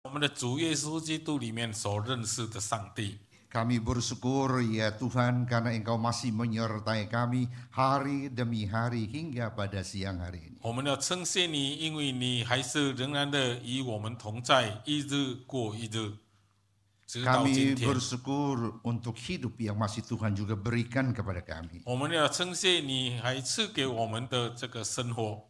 我们的主耶稣基督里面所认识的上帝。 Kami bersyukur ya Tuhan karena Engkau masih menyertai kami hari demi hari hingga pada siang hari ini. 我们要称谢你，因为你还是仍然的与我们同在，一日过一日，直到 Kami 今天。 bersyukur untuk hidup yang masih Tuhan juga berikan kepada kami. 我们要称谢你还赐给我们的这个生活。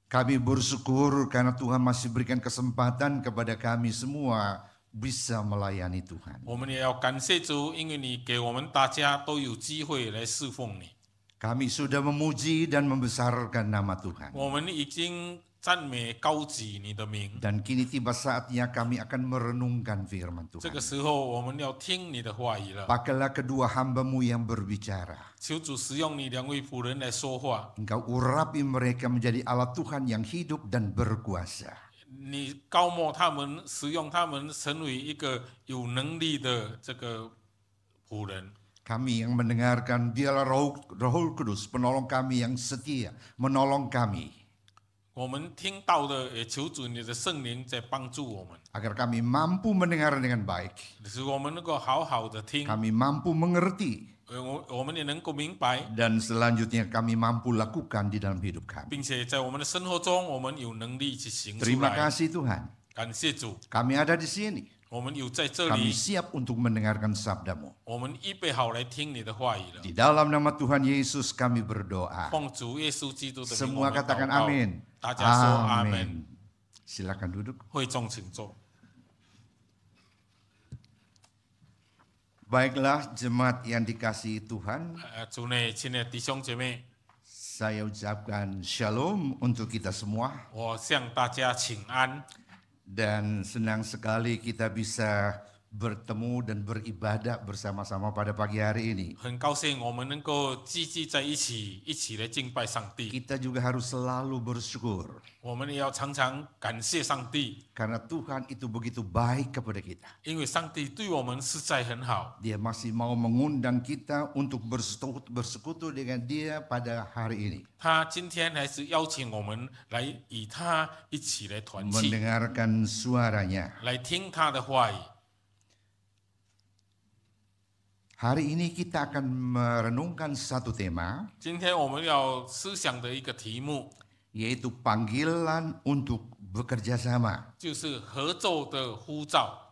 Kami bersyukur karena Tuhan masih berikan kesempatan kepada kami semua bisa melayani Tuhan. 我们也要感谢主，因为你给我们大家都有机会来侍奉你。 Kami sudah memuji dan membesarkan nama Tuhan. 我们已经赞美高举你的名。 Dan kini tiba saatnya kami akan merenungkan firman 这个 Tuhan. 时候，我们要听你的话语了。 Pakailah kedua hambamu yang berbicara. 求主使用你两位仆人来说话。 Engkau urapi mereka menjadi alat Tuhan yang hidup dan berkuasa. 你高莫他们，使用他们成为一个有能力的这个仆人。 Kami yang mendengarkan, biarlah Roh Kudus, penolong kami yang setia, menolong kami. 我们听到的，也求主你的圣灵在帮助我们， Agar kami mampu mendengar dengan baik. 使我们能够好好的听， Kami mampu mengerti. 我们也能够明白， Dan selanjutnya kami mampu lakukan di dalam hidup kami. 并且在我们的生活中，我们有能力去行出 Terima 来。 kasih Tuhan. 感谢主， Kami ada di sini. 我们有在这 Kami 里， siap untuk mendengarkan sabdamu. 我们预备好来听你的话语了。 Di dalam nama Tuhan Yesus kami berdoa. 奉主耶稣基督的名， Semua 我们 katakan 祷告。 amin. 大家说阿门。 Amin. Silakan duduk. 会众请坐。 Baiklah jemaat yang dikasihi Tuhan, 主内亲爱的弟兄姐妹， saya ucapkan shalom untuk kita semua 我向大家请安。 dan senang sekali kita bisa bertemu dan beribadah bersama-sama pada pagi hari ini. 很高兴我们能够聚集在一起，一起来敬拜上帝。 Kita juga harus selalu bersyukur 我们也要常常感谢上帝， karena Tuhan itu begitu baik kepada kita. 因为上帝对我们实在很好。 Dia masih mau mengundang kita untuk bersekutu dengan Dia pada hari ini. 他今天还是邀请我们来与他一起来团契， Mendengarkan suaranya. 来听他的话语。 Hari ini kita akan merenungkan satu tema, 今天我们要思想的一个题目， yaitu panggilan untuk bekerja sama. 就是合奏的呼召。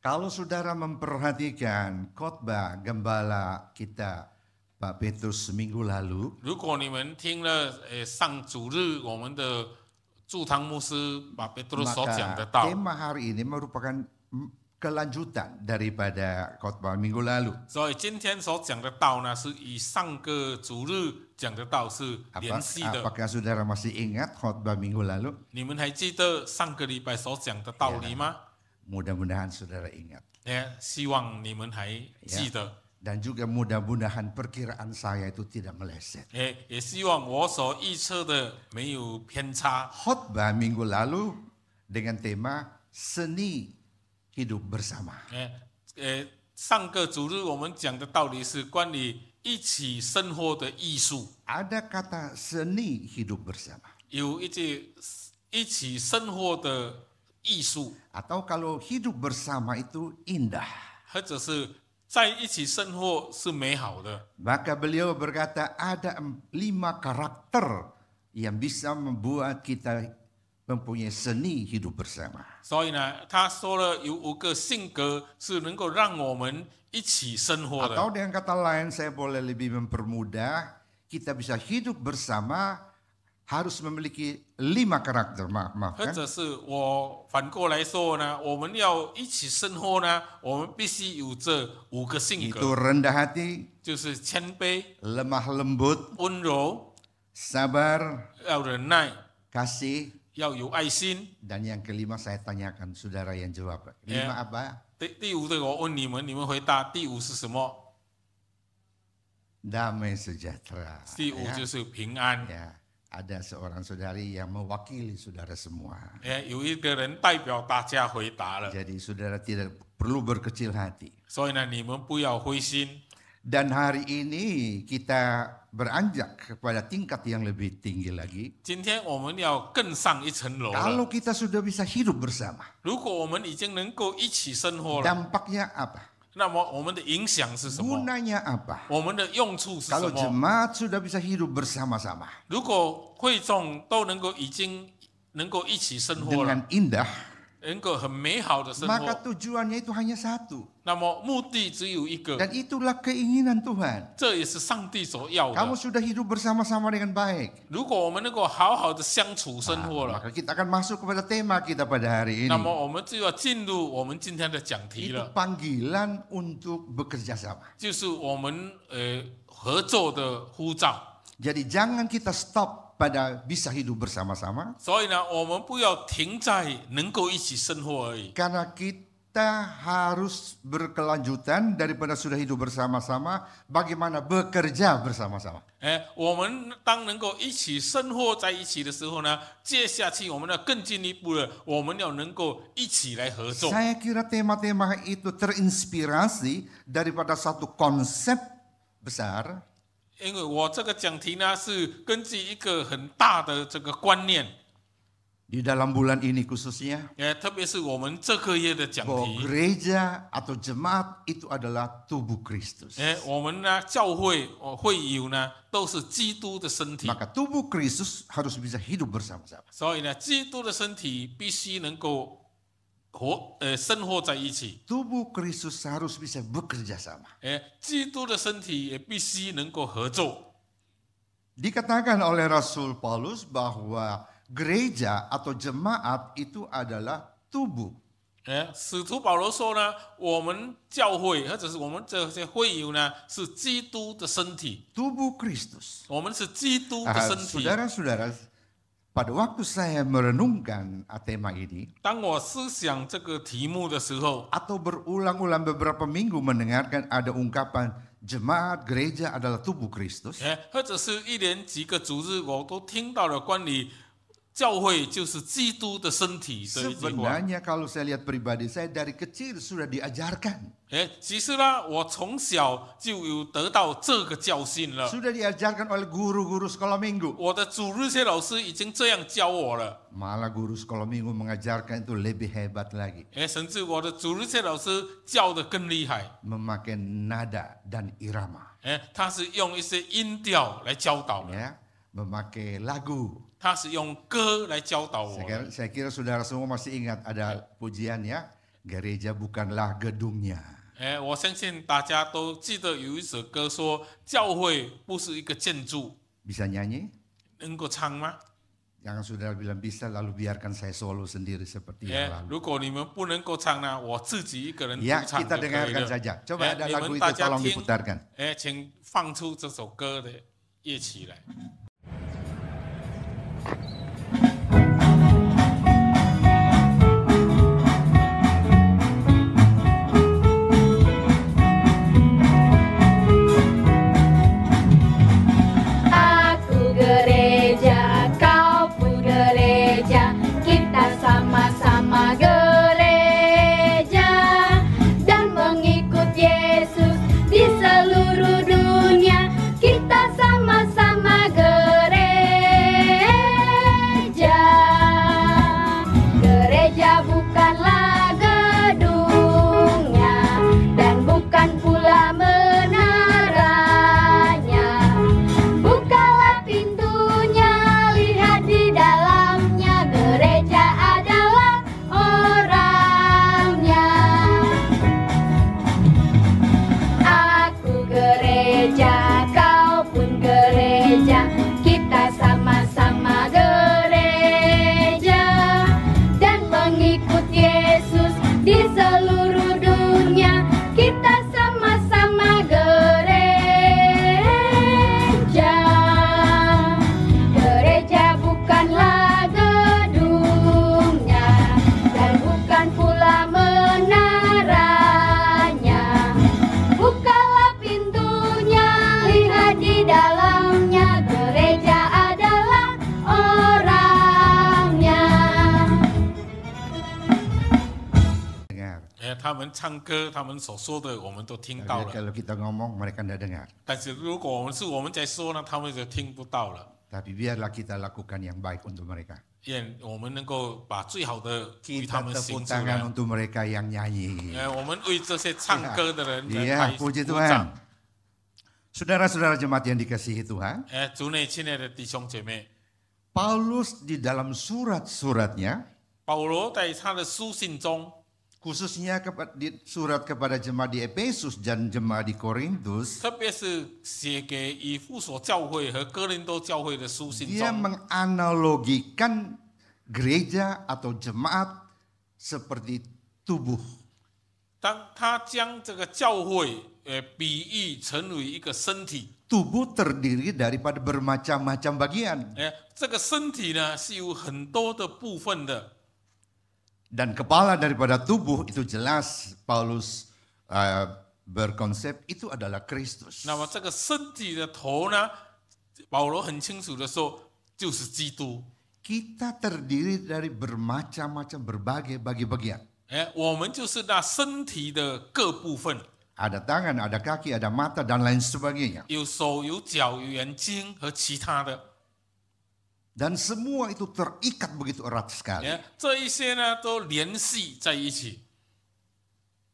Kalau saudara memperhatikan khotbah gembala kita Pak Petrus seminggu lalu, 如果你们听了上主日我们的驻堂牧师把贝多所讲的 maka 道， tema hari ini merupakan kelanjutan daripada khotbah minggu lalu. 所以今天所讲的道呢，是与上个主日讲的道是联系的。 Apakah saudara masih ingat khotbah minggu lalu? 你们还记得上个礼拜所讲的道理吗？ Mudah-mudahan saudara ingat. 希望你们还记得。 Dan juga mudah-mudahan perkiraan saya itu tidak meleset. 也希望我所预测的没有偏差。 Khotbah minggu lalu dengan tema seni hidup bersama. 上个主日我们讲的道理是关于一起生活的艺术， Ada kata seni hidup bersama. 有一句一起生活的艺术， Atau kalau hidup bersama itu indah. 或者是在一起生活是美好的。 Maka beliau berkata ada 5 karakter yang bisa membuat kita mempunyai seni hidup bersama. 所以呢，他说了有5个性格是能够让我们一起生活的。 Atau dengan kata lain saya boleh lebih mempermudah, kita bisa hidup bersama harus memiliki 5 karakter. 或 Maafkan. 者是我反过来说呢，我们要一起生活呢，我们必须有这5个性 Itu 格， rendah hati, 就是谦卑、 lemah lembut, 温柔， sabar, 要忍耐， kasih, 要有爱心。 dan yang kelima saya tanyakan saudara yang jawab. 5 apa? 第5个我问你们，你们回答第5是什么？ Damai sejahtera. 第5就是平安。 Ya, ada seorang saudari yang mewakili saudara semua. 有一个人代表大家回答了， Jadi saudara tidak perlu berkecil hati. 所以呢，你们不要灰心。Dan hari ini kita beranjak kepada tingkat yang lebih tinggi lagi. 今天我们要更上一层楼了。 Kalau kita sudah bisa hidup bersama, 如果我们已经能够一起生活了， dampaknya apa? 那么我们的影响是什么？ Gunanya apa? 我们的用处是什 Kalau 么？ jemaat sudah bisa hidup bersama-sama 如果会众都能够已经能够一起生活了， dengan indah, 能够很美好的生 maka 活， tujuannya itu hanya satu. 那么目的只有一个， Dan itulah keinginan Tuhan. 这也是上帝所要 Kamu 的。 sudah hidup bersama-sama dengan baik. 如果我们能够好好的相处生活了， Maka kita akan masuk kepada tema kita pada hari 那 ini. 么我们就要进入我们今天的讲题 Itu 了， panggilan untuk bekerja sama. 就是我们合作的呼召。 Jadi jangan kita stop pada bisa hidup bersama-sama. 所以呢，我们不要停在能够一起生活而已， Karena kita harus berkelanjutan daripada sudah hidup bersama-sama, bagaimana bekerja bersama-sama. 我们当能够一起生活在一起的时候呢，接下去我们要更进一步的，我们要能够一起来合作。 Saya kira tema-tema itu terinspirasi daripada satu konsep besar 因为我这个讲题呢是根据一个很大的这个观念， di dalam bulan ini khususnya, 特别是我们这个月的讲 bahwa 题， gereja atau jemaat itu adalah tubuh Kristus. 我们呢教会会友呢都是基督的身体， Maka tubuh Kristus harus bisa hidup bersama-sama. 所以呢基督的身体必须能够生活在一起。 Tubuh Kristus harus bisa bekerja sama. 基督的身体也必须能够合作。 Dikatakan oleh Rasul Paulus bahwa gereja atau jemaat itu adalah tubuh. 使徒保罗说呢，我们教会或者是我们这些会友呢，是基督的身体， Tubuh Kristus. 我们是基督的身体。 Saudara-saudara, pada waktu saya merenungkan tema ini, 当我思想这个题目的时候， atau berulang-ulang beberapa minggu mendengarkan ada ungkapan jemaat gereja adalah tubuh Kristus, 或者是一连几个主日，我都听到了关于教会就是基督的身体的一句话。 sebenarnya kalau saya lihat pribadi saya dari kecil sudah diajarkan. 其实呢，我从小就有得到这个教训了。 Sudah diajarkan oleh guru-guru sekolah minggu. 我的主日学老师已经这样教我了。 Malah guru sekolah minggu mengajarkan itu lebih hebat lagi. 甚至我的主日学老师教得更厉害。 Memakai nada dan irama. 他是用一些音调来教导的， Ya, memakai lagu. 他是用歌来教导我的。 Saya kira saudara semua masih ingat ada pujian ya. Gereja bukanlah gedungnya. 我相信大家都记得有一首歌说，教会不是一个建筑， Bisa nyanyi? 能够唱吗？ Jangan saudara bilang bisa lalu biarkan saya solo sendiri seperti yang lalu. 如果你们不能够唱呢，我自己一个人独 Ya, 唱 kita 就可以 dengarkan 了。 saja. Coba ada 你 lagu 们 itu 大家 tolong 听， diputarkan. 请放出这首歌的乐曲来。 Aku gereja, kau pun gereja, kita sama-sama gereja dan mengikut Yesus di seluruh dunia. Kita sama-sama gereja. dengar. 他们唱歌，他们所说的我们都听 Tapi 到了。 kalau kita ngomong mereka tidak dengar. 但是如果我们在说呢，他们就听不到了。 Tapi biarlah kita lakukan yang baik untuk mereka. 愿我们能够把最好的与他 Kita 们行 tepuk 出 tangan 来。 untuk mereka yang nyanyi. 我们为这些唱歌的人 Iya, 来 puji 鼓掌。 Tuhan. Saudara-saudara jemaat yang dikasihi Tuhan, 主内亲爱的弟兄姐妹， Paulus di dalam surat-suratnya, 保罗在他的书信中， khususnya di surat kepada jemaat di Efesus dan jemaat di Korintus, 特别是写给以弗所教会和哥林多教会的书信 dia 中， menganalogikan gereja atau jemaat seperti tubuh. 当他将这个教会比喻成为一个身体， Tubuh terdiri daripada bermacam-macam bagian. 这个身体呢是有很多的部分的。 Dan kepala daripada tubuh itu jelas Paulus berkonsep itu adalah Kristus. 那么这个身体的头呢，保罗很清楚的说，就是基督。 Kita terdiri dari bermacam-macam berbagai bagian. 我们就是那身体的各部分， Ada tangan, ada kaki, ada mata dan lain sebagainya. 有手、有脚、有眼睛和其他的。 Dan semua itu terikat begitu erat sekali. 这一些呢都联系在一起。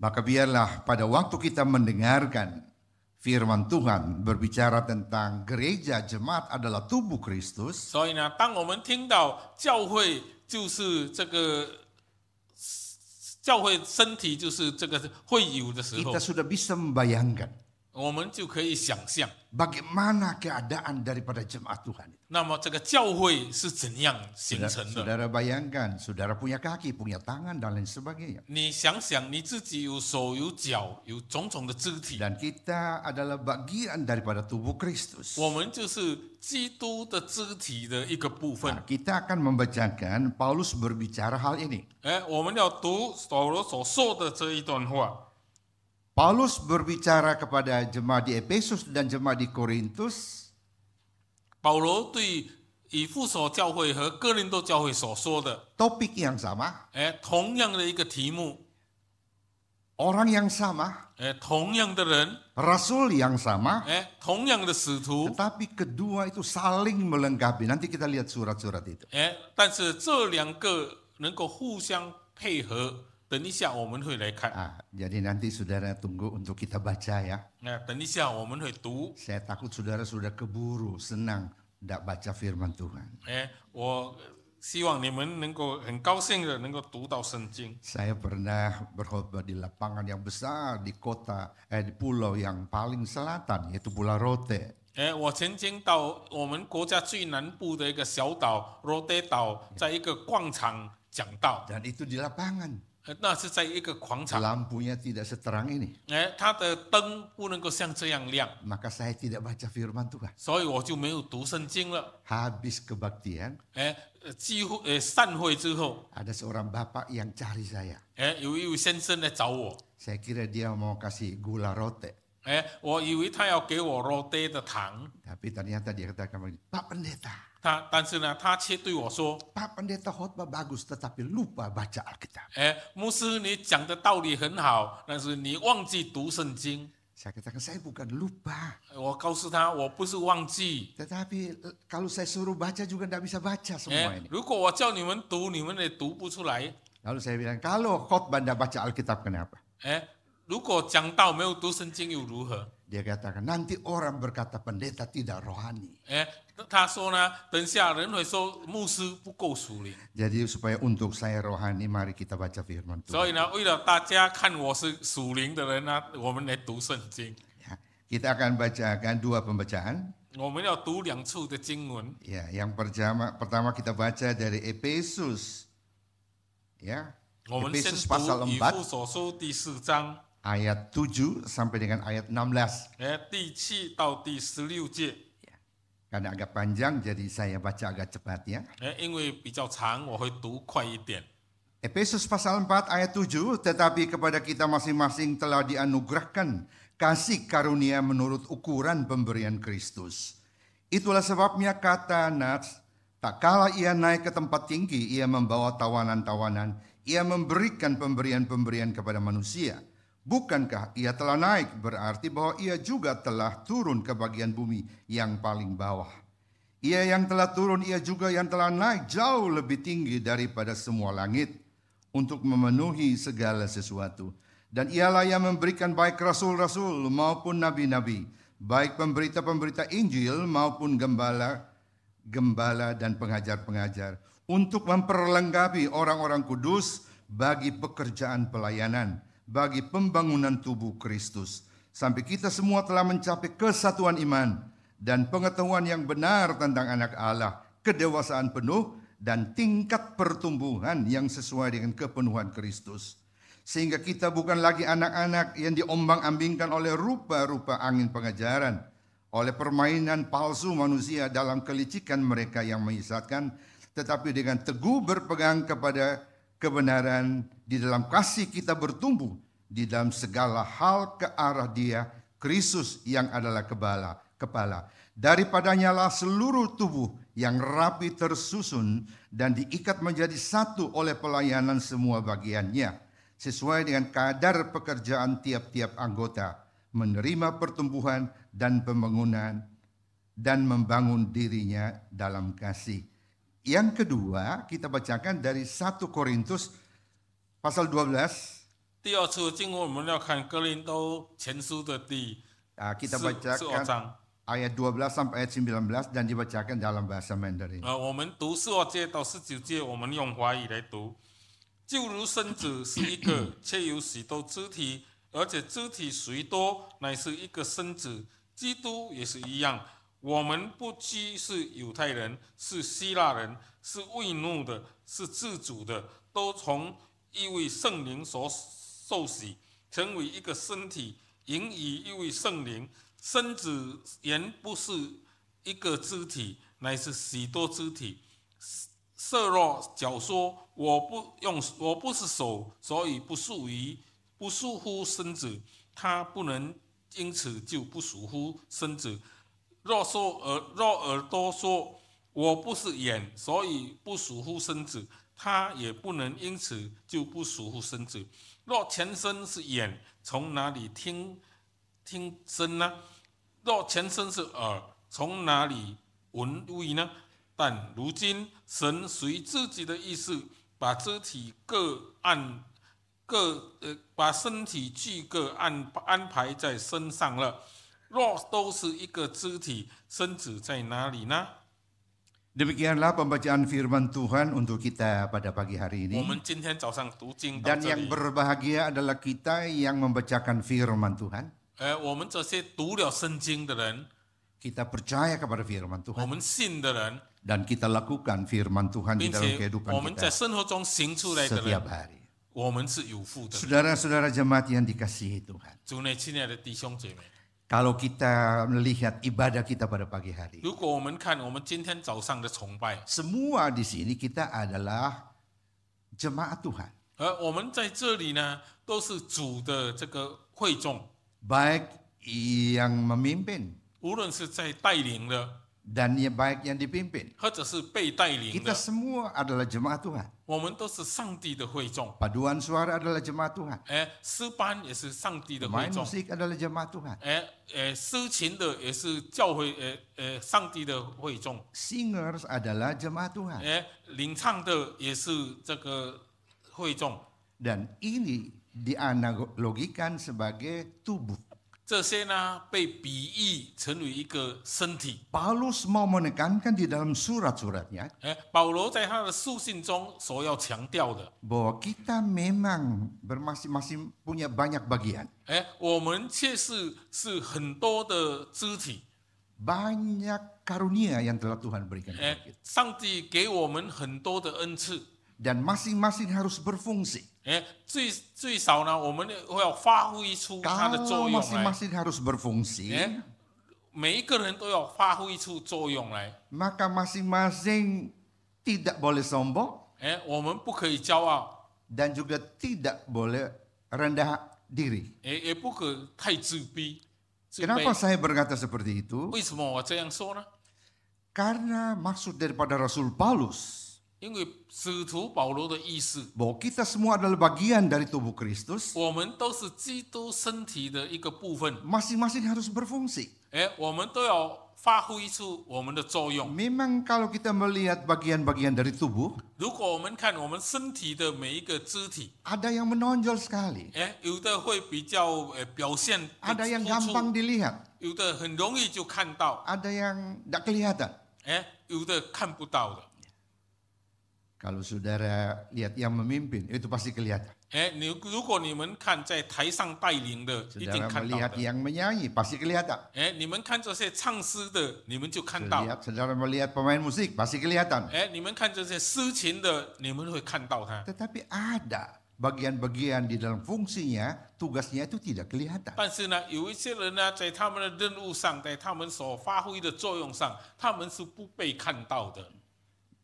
Maka biarlah pada waktu kita mendengarkan firman Tuhan berbicara tentang gereja jemaat adalah tubuh Kristus, 所以呢，当我们听到教会就是这个教会身体就是这个会友的时候 kita，sudah bisa membayangkan 我们就可以想象， bagaimana keadaan daripada jemaat Tuhan itu. 那么这个教会是怎样形成的？ Saudara bayangkan, saudara punya kaki, punya tangan dan lain sebagainya. 你想想，你自己有手有脚有种种的肢体， Dan kita adalah bagian daripada tubuh Kristus. 我们就是基督的肢体的一个部分。 Nah, kita akan membacakan Paulus berbicara hal ini. 我们要读保罗所说的这一段话。 Paulus berbicara kepada jemaat di Efesus dan jemaat di Korintus. 保罗对以弗所教会和哥林多教会所说的， Topik yang sama, 同样的一个题目， orang yang sama, 同样的人， rasul yang sama, 同样的使徒， tetapi kedua itu saling melengkapi. Nanti kita lihat surat-surat itu. 但是这两个能够互相配合。等一下我们会来看， Jadi nanti saudara tunggu untuk kita baca ya. 等一下我们会读。 Saya takut saudara sudah keburu, senang tidak baca firman Tuhan. 我希望你们能够很高兴的能够读到圣经。 Saya pernah berkhotbah di lapangan yang besar di kota, di pulau yang paling selatan, yaitu Pulau Rote. 我曾经到我们国家最南部的一个小岛罗德岛，在一个广场讲道， Dan itu di lapangan. 那是在一个广场， Lampunya tidak seterang ini. 它的灯不能够像这样亮， Maka saya tidak baca firman Tuhan. 所以我就没有读圣经了。 Habis kebaktian, 几乎散会之后， ada seorang bapak yang cari saya. 有一位先生来找我， Saya kira dia mau kasih gula rote. 我以为他要给我罗德的糖， Tapi ternyata dia katakan begini, Pak Pendeta, 但是呢，他却对我说 Pak Pendeta khotbah bagus tetapi lupa baca Alkitab.：“ 牧师，你讲的道理很好，但是你忘记读圣经。” Saya katakan, saya bukan lupa. 我告诉他，我不是忘记。 Tetapi kalau saya suruh baca juga tidak bisa baca semua ini. 如果我叫你们读，你们也读不出来。 Lalu saya bilang, kalau khotbah tidak baca Alkitab kenapa? 如果讲道没有读圣经又如何？ Dia katakan, nanti orang berkata pendeta tidak rohani. 他说呢，等下人会说牧师不够属灵。 Jadi supaya untuk saya rohani, mari kita baca firman Tuhan. 所以呢，为了大家看我是属灵的人呢，我们来读圣经。 Ya, kita akan bacakan dua pembacaan. 我们要读两处的经文。 Ya, yang pertama kita baca dari Efesus. Ya, 我们先 Efesus 读 pasal 以 4弗所书第4章， ayat 7 sampai dengan ayat 16. 第7到第16节。 Karena agak panjang jadi saya baca agak cepat ya. 因为比较长，我会读快一点。 Efesus pasal 4 ayat 7, tetapi kepada kita masing-masing telah dianugerahkan kasih karunia menurut ukuran pemberian Kristus. Itulah sebabnya kata Nats, tak kala ia naik ke tempat tinggi, ia membawa tawanan-tawanan, ia memberikan pemberian-pemberian kepada manusia. Bukankah ia telah naik, berarti bahwa ia juga telah turun ke bagian bumi yang paling bawah. Ia yang telah turun, ia juga yang telah naik jauh lebih tinggi daripada semua langit untuk memenuhi segala sesuatu. Dan ialah yang memberikan baik rasul-rasul maupun nabi-nabi, baik pemberita-pemberita Injil maupun gembala dan pengajar-pengajar, untuk memperlengkapi orang-orang kudus bagi pekerjaan pelayanan, bagi pembangunan tubuh Kristus, sampai kita semua telah mencapai kesatuan iman dan pengetahuan yang benar tentang anak Allah, kedewasaan penuh dan tingkat pertumbuhan yang sesuai dengan kepenuhan Kristus. Sehingga kita bukan lagi anak-anak yang diombang-ambingkan oleh rupa-rupa angin pengajaran, oleh permainan palsu manusia dalam kelicikan mereka yang menyesatkan, tetapi dengan teguh berpegang kepada kebenaran di dalam kasih kita bertumbuh di dalam segala hal ke arah Dia, Kristus yang adalah kepala. Daripadanya lah seluruh tubuh yang rapi tersusun dan diikat menjadi satu oleh pelayanan semua bagiannya, sesuai dengan kadar pekerjaan tiap-tiap anggota, menerima pertumbuhan dan pembangunan dan membangun dirinya dalam kasih. Yang kedua, kita bacakan dari 1 Korintus pasal 12. 第二次经文我们要看哥林多前书的第 Kita 12 bacakan 章。 ayat 12 sampai ayat 19 dan dibacakan dalam bahasa Mandarin. 我们读12节到19节，我们用华语来读。就如身子是一个，却有许多肢体，而且肢体虽多，乃是一个身子。基督也是一样。我们不拘是犹太人，是希腊人，是为奴的，是自主的，都从一位圣灵所受洗，成为一个身体，营以一位圣灵。身子原不是一个肢体，乃是许多肢体。设若脚说我不是手，所以不属乎身子，他不能因此就不属乎身子。若耳朵说我不是眼，所以不属乎身子，他也不能因此就不属乎身子。若全身是眼，从哪里听声呢？若全身是耳，从哪里闻味呢？但如今神随自己的意思，把肢体把身体俱各安排在身上了。若都是一个肢体，身子在哪里呢？ Demikianlah pembacaan firman Tuhan untuk kita pada pagi hari 我 ini. 们今天早上读经到 Dan 这 yang 里。 berbahagia adalah kita yang membacakan firman Tuhan. 我们这些读了圣经的人， Kita percaya kepada firman 我 Tuhan 们信的人， dan kita lakukan firman Tuhan di 并 dalam 且 kehidupan 我们在 kita 生活中行出来的 setiap 人， hari. 我们是有福的。 Saudara-saudara jemaat yang dikasihi Tuhan, 主内亲爱的弟兄姐妹， kalau kita melihat ibadah kita pada pagi hari, 如果我们看我们今天早上的崇拜， semua di sini kita adalah jemaat Tuhan. 我们在这里呢，都是主的这个会众， Baik yang memimpin 无论是在带领的， dan baik yang dipimpin. 或者是被带领 Kita 的， semua adalah jemaat Tuhan. 我们都是上帝的会众。 Paduan suara adalah jemaat Tuhan. 诗班也是上帝的会 Main 众， musik adalah jemaat Tuhan. 诗琴的也是教会，上帝的会众， Singers adalah jemaat Tuhan. 领唱的也是这个会众。 Dan ini dianalogikan sebagai tubuh. 这些呢被比喻成为一个身体。 Paulus mau menekankan di dalam surat-suratnya 保罗在他的书信中所要强调的， bahwa kita memang bermasing-masing punya banyak bagian. 我们确实是很多的肢体， Banyak karunia yang telah Tuhan berikan kepada kita. 上帝给我们很多的恩赐， Dan masing-masing harus berfungsi. 最少呢，我们会要发挥出它的 Kalau 作用来。 masing-masing harus berfungsi, 每一个人都要发挥出作用来。 maka masing-masing tidak boleh sombong 我们不可以骄傲， dan juga tidak boleh rendah diri. 也不可太自卑。自 Kenapa 卑 saya berkata seperti itu? 为什么我这样说呢？ Karena maksud daripada Rasul Paulus 因为使徒保罗的意思， bahwa kita semua adalah bagian dari tubuh Kristus, 我们都是基督身体的一个部分， masing-masing harus berfungsi. 我们都要发挥出我们的作用。 Memang kalau kita melihat bagian-bagian dari tubuh, 如果我们看我们身体的每一个肢体， ada yang menonjol sekali, 有的会比较表现 ada yang 突出， gampang dilihat, 有的很容易就看到， ada yang tidak kelihatan. 有的看不到的。 Kalau saudara lihat yang memimpin, itu pasti kelihatan. 如果你们看在台上带领的，一定 Saudara 看到 melihat 的。 yang menyanyi, pasti kelihatan. 你们看这些唱诗的，你们就看到。 Saudara melihat pemain musik, pasti kelihatan. 你们看这些诗琴的，你们会看到它。 Tetapi ada bagian-bagian di dalam fungsinya, tugasnya itu tidak kelihatan. 但是呢，有一些人呢，在他们的任务上，在他们所发挥的作用上，他们是不被看到的。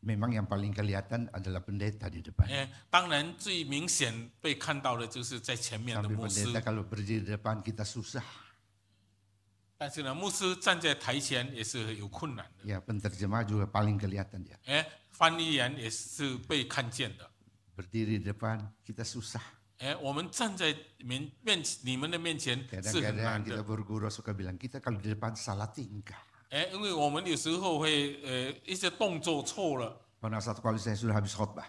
Memang yang paling kelihatan adalah pendeta di depan. 当然最明显被看到的就是在前面的 Sampai 牧师。 pendeta kalau berdiri di depan kita susah. 但是呢，牧师站在台前也是有困难的。 Ya, penterjemah juga paling kelihatan dia. 翻译员也是被看见的。 Berdiri di depan kita susah. 我们站在你们的面前是很 Kadang-kadang 难 kita 的。 berguru suka bilang kita kalau di depan salah tingkah. 因为我们有时候会一些动作错了。 Pernah satu kali saya sudah habis khotbah.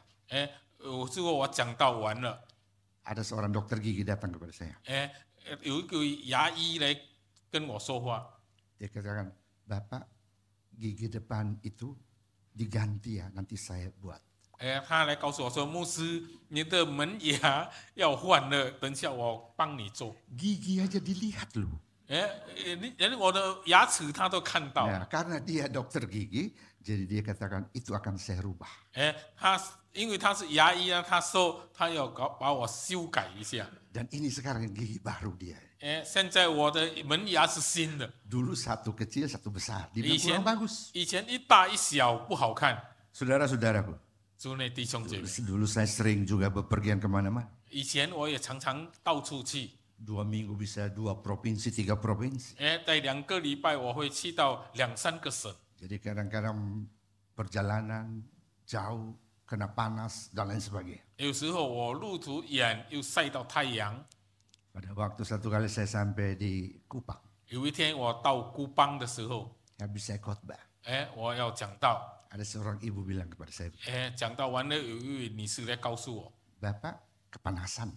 如果我讲到完了， Ada seorang dokter gigi datang kepada saya. 有一个牙医来跟我说话， Dia katakan, Bapak gigi depan itu diganti ya, nanti saya buat. 他来告诉我说，牧师，你的门牙要换了，等下我帮你做。 Gigi aja dilihat loh. 连我的牙齿他都看到。 Nah, karena dia dokter gigi, jadi dia katakan itu akan saya rubah. 因为他是牙医啊，他说他要把我修改一下。 Dan ini sekarang gigi baru dia. 现在我的门牙是新的， Dulu satu kecil, satu besar. Dia 以 bilang 前 kurang bagus. 以前一大一小不好看。 Saudara-saudaraku, 主内弟兄姐妹， dulu saya sering juga bepergian kemana-mana. 以前我也常常到处去。 2 minggu bisa 2 provinsi, 3 provinsi. 在2个礼拜我会去到2、3个省。 Jadi kadang-kadang perjalanan jauh, kena panas, dan lain sebagainya. 有时候我路途远，又晒到太阳。 Pada waktu satu kali saya sampai di Kupang, 有一天我到孤邦的时候， habis saya khotbah, 我要讲到， ada seorang ibu bilang kepada saya, 讲到完了，有一位女士来告诉我， Bapak kepanasan.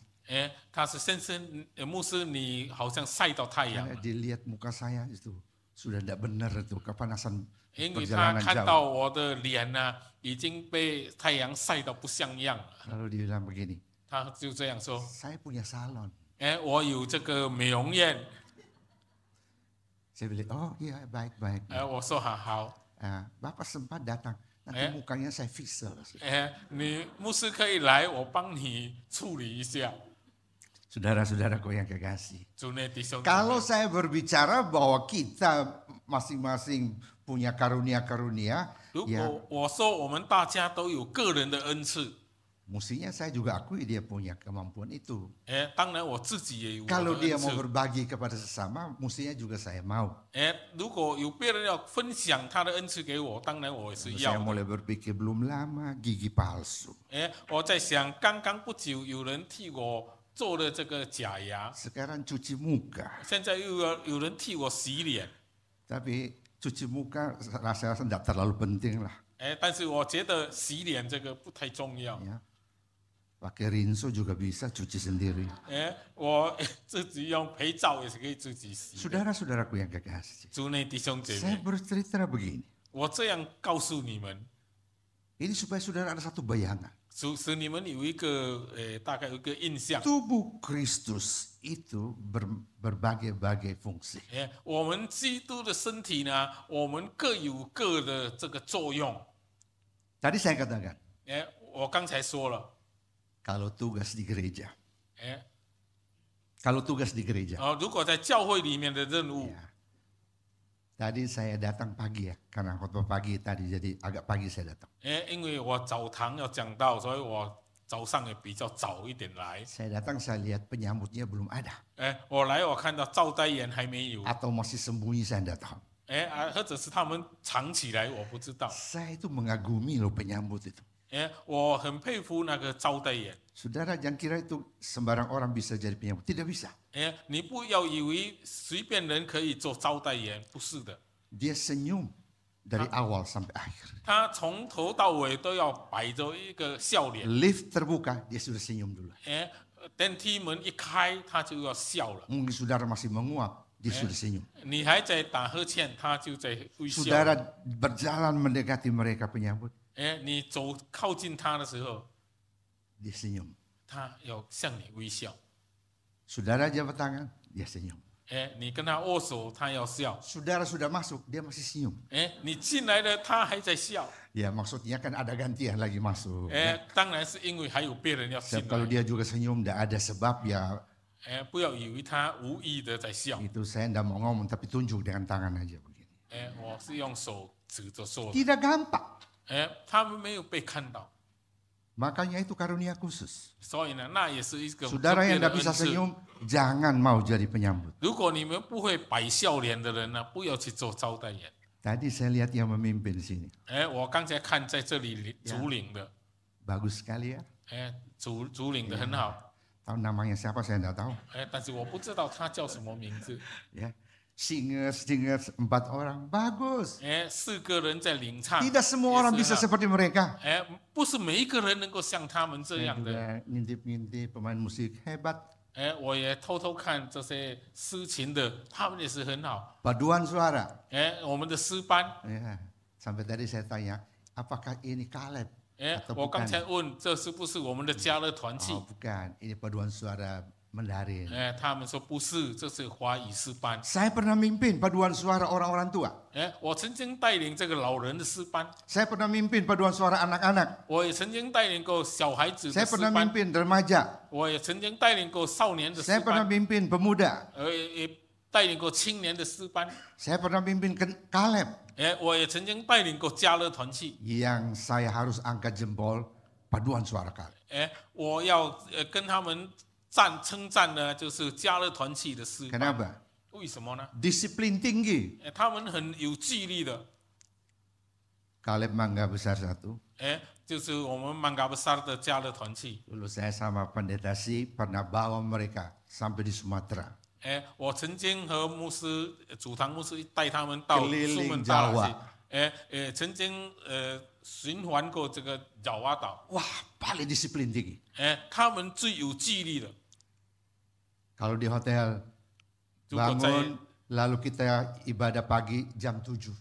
他是先生，牧师，你好像晒到太阳 Karena 了， dilihat muka saya itu sudah tidak benar itu kepanasan 因为他 perjalanan 看 jauh. 到我的脸呢、已经被太阳晒到不像样了。 Lalu dia bilang begini, 他就这样说， saya punya salon. 我有这个美容院， Saya bilang, oh iya baik-baik. 我说好， Bapak sempat datang, nanti mukanya saya facial. 你牧师可以来，我帮你处理一下。 Saudara-saudaraku yang kekasih. 主内弟兄姊妹， Kalau saya berbicara bahwa kita masing-masing punya karunia-karunia, 如 ya 果我说我们大家都有个人的恩赐， mestinya saya juga akui dia punya kemampuan itu. 当然我自己也有我 Kalau 的 dia 恩 mau 赐。 berbagi kepada sesama, mestinya juga saya mau. 如果有别人要分享他的恩赐给我，当然我也是 Saya 要的。 mulai berpikir belum lama gigi palsu. 我在想，刚刚不久有人替我做了这个假牙， Sekarang cuci muka. 现在又有人替我洗脸。 Tapi cuci muka rasa-rasa tidak terlalu penting lah. 但是我觉得洗脸这个不太重要。 Ya. Pakai rinso juga bisa cuci sendiri. 我自己用肥皂也是可以自己洗。 Saudara-saudaraku yang kekasih. 主内弟兄姐 Saya 妹， bercerita begini. 我这样告诉你们， Ini supaya saudara ada satu bayangan. 使你们有一个大概有一个印象。 Tubuh Kristus itu berbagai-bagai fungsi. 我们基督的身体呢，我们各有各的这个作用。 Tadi saya katakan, 我刚才说了， kalau tugas di gereja. Kalau tugas di gereja. 如果在教会里面的任务， Ya. Tadi saya datang pagi ya, karena khotbah pagi tadi jadi agak pagi saya datang. 因为我早堂要讲到，所以我早上也比较早一点来。 Saya datang saya lihat penyambutnya belum ada. 我来我看到招待员还没有， Atau masih sembunyi saya tidak tahu. 或者是他们藏起来，我不知道。 Saya itu mengagumi loh penyambut itu. 我很佩服那个招待员。 Saudara jangan kira itu sembarang orang bisa jadi penyambut. Tidak bisa. 你不要以为随便人可以做招待员，不是的。 Dia senyum dari awal sampai akhir. 他从头到尾都要摆着一个笑脸。 Lift terbuka, dia sudah senyum dulu. 电梯门一开，他就要笑了。 Mungkin saudara masih menguap, dia sudah senyum. 你还在打呵欠，他就在微笑。 Saudara berjalan mendekati mereka penyambut, 你走靠近他的时候， dia senyum. 他要向你微笑。 Saudara jabat tangan, dia senyum. 你跟他握手，他要笑。 Saudara sudah masuk, dia masih senyum. 你进来了，他还在笑。 Ya maksudnya kan ada gantian lagi masuk. 当然是因为还有别人要进 Kalau 来。 dia juga senyum, tidak ada sebab ya 不要以为他无意的在笑。 itu saya tidak mau ngomong tapi tunjuk dengan tangan aja begini. 我是用手指着说的。 Tidak gampang. 他们没有被看到， Makanya itu karunia khusus. 所以呢，那也是一个特 Saudara 别 yang 的 tidak bisa 恩赐。 senyum, jangan mau jadi penyambut. 如果你们不会摆笑脸的人呢，不要去做招待员。 Tadi saya lihat yang memimpin di sini. 我刚才看在这里主领的， Bagus sekali ya. 主领的很好， Tahu namanya siapa saya tidak tahu. 但是我不知道他叫什么名字。 Ya. Singers 4 orang. Bagus. 4个人在领唱， Tidak semua orang 也 bisa 是很好 seperti mereka. 不是每一个人能够像他们这 Saya 样的。 juga ngintip-ngintip pemain musik hebat. 我也偷偷看这些诗琴的，他们也是很好。 Paduan suara. 我们的诗班， Ya. Sampai tadi saya tanya, apakah ini Caleb? 我刚才问这是不是我们的家乐团契？ Oh bukan, ini paduan suara Mandarin. 他们说不是，这是华语诗班。 Saya pernah mimpin paduan suara orang-orang tua. 我曾经带领这个老人的诗班， Saya pernah mimpin paduan suara anak-anak. 我也曾经带领过小孩子的 Saya 诗 pernah 班， mimpin remaja. 我也曾经带领过少年的诗 Saya pernah 班， mimpin pemuda. 也带领过青年的诗班， Saya pernah mimpin Caleb. 我也曾经带领过家乐团契。 Yang saya harus angkat jempol paduan suara Caleb. 我要跟他们称赞呢，就是家乐团契的诗班。 Kenapa? 为什么呢？ Disiplin tinggi. 他们很有纪律的。 Caleb Mangga Besar 1. 就是我们曼嘎布萨的家乐团契。 Dulu saya sama pendeta Si pernah bawa mereka sampai di Sumatera. 我曾经和牧师主堂牧师带他们到 Keliling 苏门答腊 Jawa 去，曾经循环过这个爪哇岛。 Wah, paling disiplin tinggi. 他们最有纪律的。 Kalau di hotel 如果在 bangun lalu kita ibadah pagi jam 7.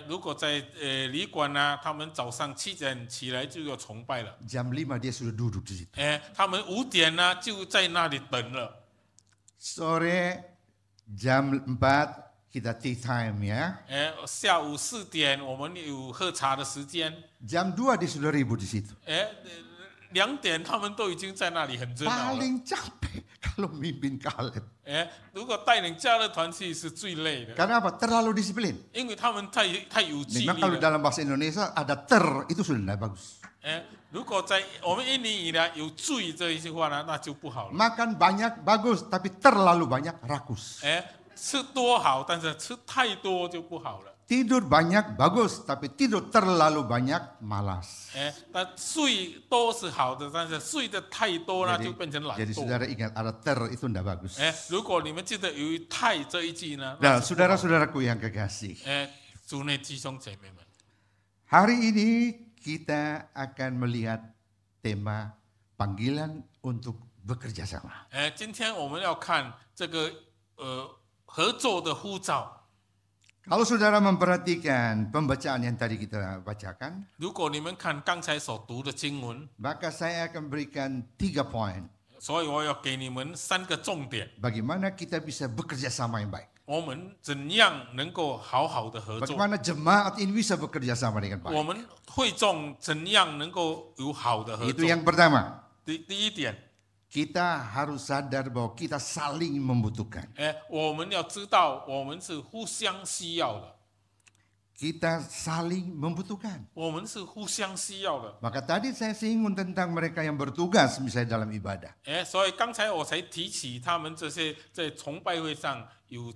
如果在旅馆呢，他们早上7点起来就要崇拜了。 Jam 5 dia sudah duduk di situ. 他们5点呢就在那里等了。 Sore jam 4 kita tea time ya. 下午4点我们有喝茶的时间。 Jam 2 dia sudah ribut di situ. 2点他们都已经在那里很热闹了。 Paling capek kalau mimpin Caleb. 如果带领家乐团契是最累的， Karena apa? Terlalu disiplin. 因为他们太有纪 Memang 律 kalau 了。 dalam bahasa Indonesia ada itu sudah tidak bagus. 如果在我们印尼语呢有罪这一句话呢，那就不好了。 Makan banyak bagus, tapi terlalu banyak rakus. 吃多好，但是吃太多就不好了。 Tidur banyak bagus, tapi tidur terlalu banyak malas. 但睡多是好的，但是睡得太多呢，就变成懒 Jadi 惰。 saudara ingat ada itu tidak bagus. 如果你们记得有“太”这一句呢， Nah, 那是不好的 saudara-saudaraku yang kekasih. 主内弟兄姐妹们， Hari ini kita akan melihat tema panggilan untuk bekerja sama. 今天我们要看这个合作的呼召。 Kalau saudara memperhatikan pembacaan yang tadi kita bacakan, 如果你们看刚才所读的经文， maka saya akan berikan 3 poin 所以我要给你们3个重点， bagaimana kita bisa bekerja sama yang baik. 我们怎样能够好好的合作？ Bagaimana jemaat ini bisa bekerja sama dengan 我 baik. 们会众怎样能够有好的合 Itu 作？ yang pertama. 第一点， Kita harus sadar bahwa kita saling membutuhkan. 我们要知道我们是互相需要的。Kita saling membutuhkan. 我们是互相需要的。 Maka tadi saya singgung tentang mereka yang bertugas misalnya dalam ibadah. 所以刚才我才提起他们这些在崇拜会上有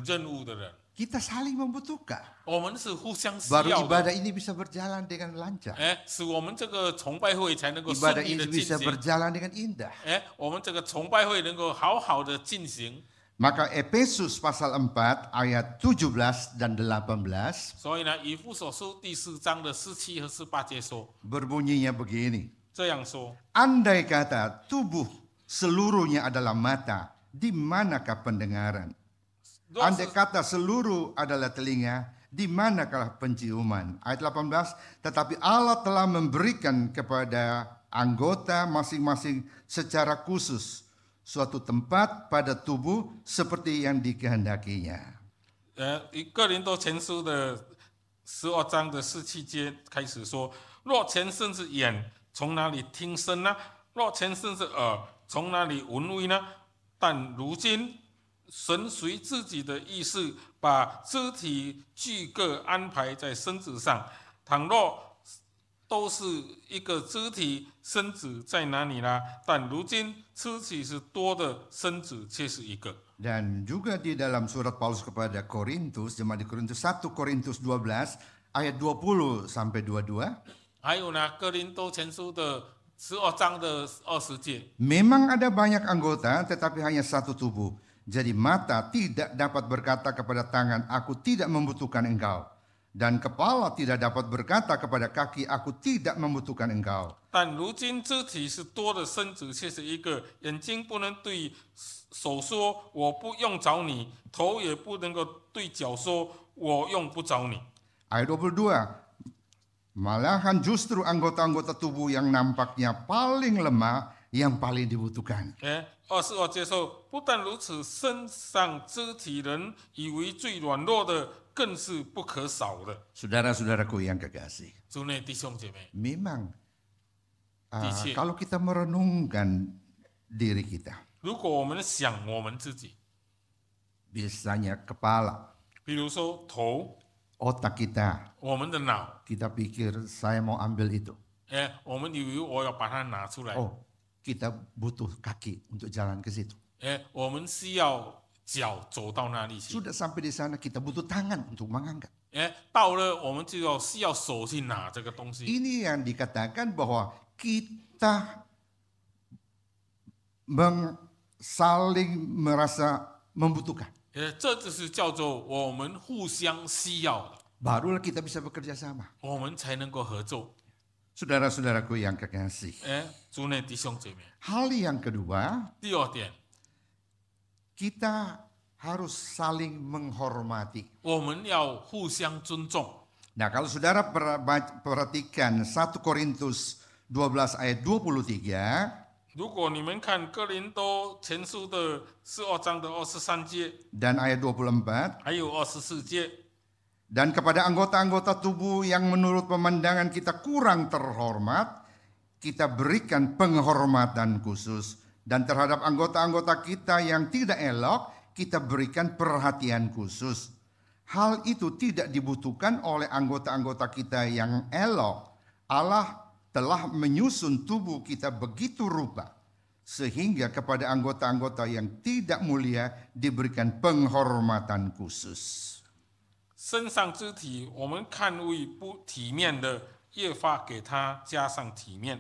任务的人， Kita saling membutuhkan. 我们是互相需 Baru 要的。 ibadah ini bisa berjalan dengan lancar. 使我们这个崇拜会才能够顺 Ibadah 利 ini 的进 bisa 行。 berjalan dengan indah. 我们这个崇拜会能够好好的进行。 Maka Efesus pasal 4 ayat 17 dan 18所以呢，以弗所书第4章的17和18节说， berbunyinya begini. 这样说： Andai kata tubuh seluruhnya adalah mata, di manakah pendengaran? 若 Andai 是 kata seluruh adalah telinga, di manakah penciuman? Ayat 18, tetapi Allah telah memberikan kepada anggota masing-masing secara khusus suatu tempat pada tubuh seperti yang dikehendakinya. 以哥林多前书的12章的17节开始说：若全身是眼，从哪里听声呢？若全身是耳，从哪里闻味呢？但如今神随自己的意思，把肢体俱各安排在身子上。倘若都是一个肢体，身子在哪里呢？但如今肢体是多的，身子却是一个。 Dan juga di dalam surat Paulus kepada Korintus, jemaat di Korintus 1 Korintus 12 ayat 20 sampai 22. 还有呢，哥林多前书的12章的20节。 Memang ada banyak anggota tetapi hanya satu tubuh. Jadi mata tidak dapat berkata kepada tangan, aku tidak membutuhkan engkau. Dan kepala tidak dapat berkata kepada kaki, aku tidak membutuhkan engkau. 但如今肢体是多的，身子却是一个。眼睛不能对手说我不用找你，头也不能够对脚说我用不着你。 Ayat 22, malahan justru anggota-anggota tubuh yang nampaknya paling lemah yang paling dibutuhkan. 22节说，不但如此，身上肢体人以为最软弱的，更是不可少的。 Saudara-saudaraku yang kekasih, 主内弟兄姐妹， memang 的确。 kalau kita merenungkan diri kita, 如果我们想我们自己， biasanya kepala, 比如说头， otak kita, 我们的脑， kita pikir saya mau ambil itu. 我们以为我要把它拿出来， Oh, kita butuh kaki untuk jalan ke situ. 我们需要脚走到那里去。 Sudah sampai di sana kita butuh tangan untuk mengangkat. 到了我们就要需要手去拿这个东西。 Ini yang dikatakan bahwa kita saling merasa membutuhkan. 这就是叫做我们互相需要的， Barulah kita bisa bekerja sama. 我们才能够合作。 Saudara-saudaraku yang kekasih. 主内弟兄姐妹， Hal yang kedua, 第二点， kita harus saling menghormati. 我们要互相尊重。 Nah, kalau saudara perhatikan 1 Korintus 12 ayat 23, 如果你们看哥林多前书的12章的23节， dan ayat 24, 还有24节， dan kepada anggota-anggota tubuh yang menurut pemandangan kita kurang terhormat, kita berikan penghormatan khusus. Dan terhadap anggota-anggota kita yang tidak elok, kita berikan perhatian khusus. Hal itu tidak dibutuhkan oleh anggota-anggota kita yang elok. Allah telah menyusun tubuh kita begitu rupa, sehingga kepada anggota-anggota yang tidak mulia diberikan penghormatan khusus. 身上肢体，我们看为不体面的，越发给他加上体面；